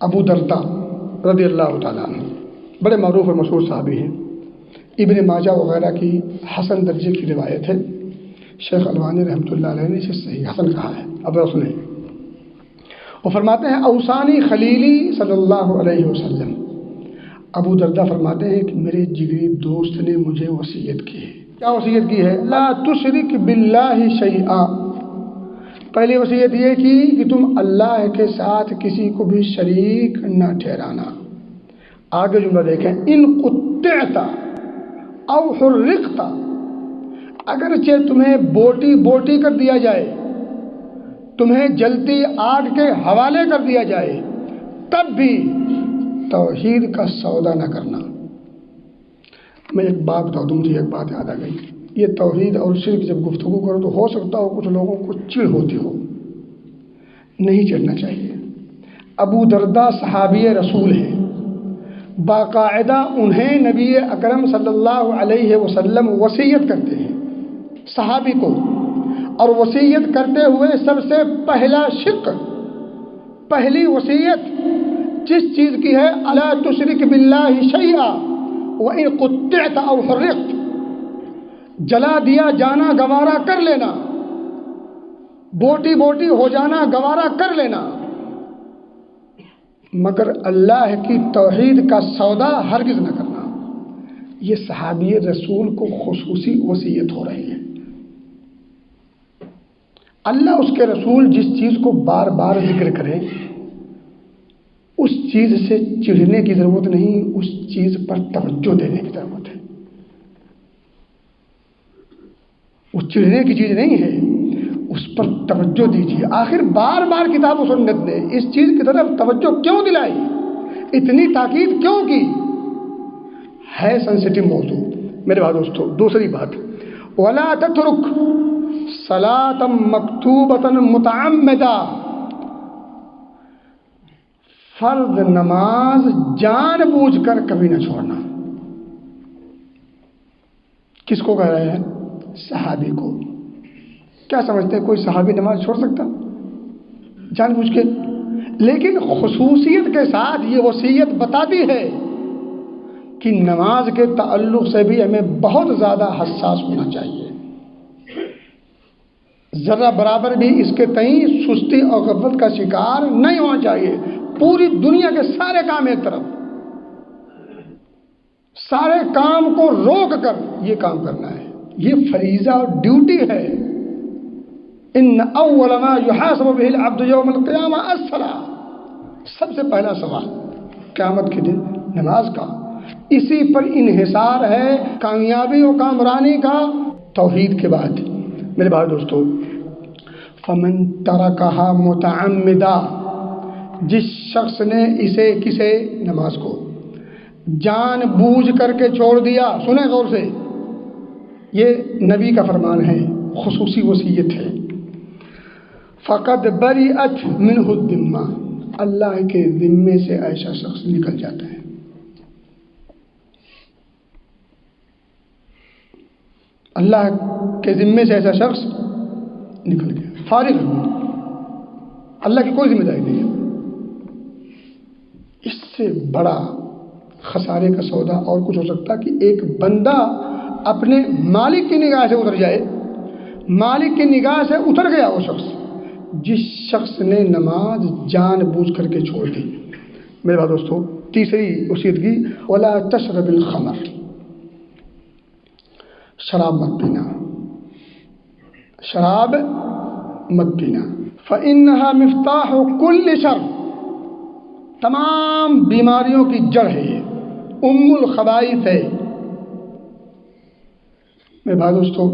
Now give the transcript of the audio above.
ابو دردہ رضی اللہ تعالیٰ عنہ بڑے معروف اور مشہور صحابی ہیں، ابن ماجہ وغیرہ کی حسن درجے کی روایت ہے، شیخ البانی رحمۃ اللہ علیہ نے اسے صحیح حسن کہا ہے۔ اب سنیں، وہ فرماتے ہیں اوصانی خلیلی صلی اللہ علیہ وسلم، ابو دردہ فرماتے ہیں کہ میرے جگری دوست نے مجھے وصیت کی ہے۔ کیا وصیت کی ہے؟ لا تشرک باللہ شیئا، پہلی وصیت یہ کی کہ تم اللہ کے ساتھ کسی کو بھی شریک نہ ٹھہرانا۔ آگے جملہ دیکھیں، ان قطعت او حرقت، اگرچہ تمہیں بوٹی بوٹی کر دیا جائے، تمہیں جلتی آگ کے حوالے کر دیا جائے، تب بھی توحید کا سودا نہ کرنا۔ میں ایک بات بتا دوں، مجھے ایک بات یاد آ گئی، یہ توحید اور شرک جب گفتگو کرو تو ہو سکتا ہو کچھ لوگوں کو چڑ ہوتی ہو، نہیں چڑھنا چاہیے۔ ابو دردہ صحابی رسول ہیں، باقاعدہ انہیں نبی اکرم صلی اللہ علیہ وسلم وصیت کرتے ہیں صحابی کو، اور وصیت کرتے ہوئے سب سے پہلا شق، پہلی وصیت جس چیز کی ہے، الا تشرک باللہ شیئا وان قطعت او حرقت، جلا دیا جانا گوارا کر لینا، بوٹی بوٹی ہو جانا گوارا کر لینا، مگر اللہ کی توحید کا سودا ہرگز نہ کرنا۔ یہ صحابی رسول کو خصوصی وصیت ہو رہی ہے۔ اللہ اس کے رسول جس چیز کو بار بار ذکر کریں، اس چیز سے چڑھنے کی ضرورت نہیں، اس چیز پر توجہ دینے کی ضرورت ہے۔ وہ چڑھنے کی چیز نہیں ہے، اس پر توجہ دیجیے۔ آخر بار بار کتاب و سنت نے اس چیز کی طرف توجہ کیوں دلائی، اتنی تاکید کیوں کی؟ ہے سینسٹیو موضوع میرے بھائی دوستو۔ دوسری بات، وَلَا تَتْرُكْ صَلَاةً مَكْتُوبَةً مُتَعَمِّدًا، فرض نماز جان بوجھ کر کبھی نہ چھوڑنا۔ کس کو کہہ رہے ہیں؟ صحابی کو۔ کیا سمجھتے ہیں کوئی صحابی نماز چھوڑ سکتا جان بوجھ کے؟ لیکن خصوصیت کے ساتھ یہ وصیت بتاتی ہے کہ نماز کے تعلق سے بھی ہمیں بہت زیادہ حساس ہونا چاہیے، ذرا برابر بھی اس کے تئیں سستی اور غفلت کا شکار نہیں ہونا چاہیے۔ پوری دنیا کے سارے کام ایک طرف، سارے کام کو روک کر یہ کام کرنا ہے، یہ فریضہ اور ڈیوٹی ہے۔ ان اول ما یحاسب به العبد یوم القیامہ الصلاۃ، سب سے پہلا سوال قیامت کے دن نماز کا، اسی پر انحصار ہے کامیابی و کامرانی کا توحید کے بعد۔ میرے بھائی دوستو، فمن ترکھا متعمدا، جس شخص نے کسے نماز کو جان بوجھ کر کے چھوڑ دیا، سنیں غور سے، یہ نبی کا فرمان ہے، خصوصی وصیت ہے، فقد بریئت منہ الذمہ، اللہ کے ذمے سے ایسا شخص نکل جاتا ہے۔ اللہ کے ذمے سے ایسا شخص نکل گیا، فارغ ہے، اللہ کی کوئی ذمہ داری نہیں ہے۔ اس سے بڑا خسارے کا سودا اور کچھ ہو سکتا کہ ایک بندہ اپنے مالک کی نگاہ سے اتر جائے، مالک کی نگاہ سے اتر گیا وہ شخص جس شخص نے نماز جان بوجھ کر کے چھوڑ دی۔ میرے بھائی دوستو، تیسری وصیت کی، ولا تشرب الخمر، شراب مت پینا، شراب مت پینا، فإنها مفتاح كل شر، تمام بیماریوں کی جڑ ہے، یہ ام الخبائث ہے۔ میرے بھائی دوستو،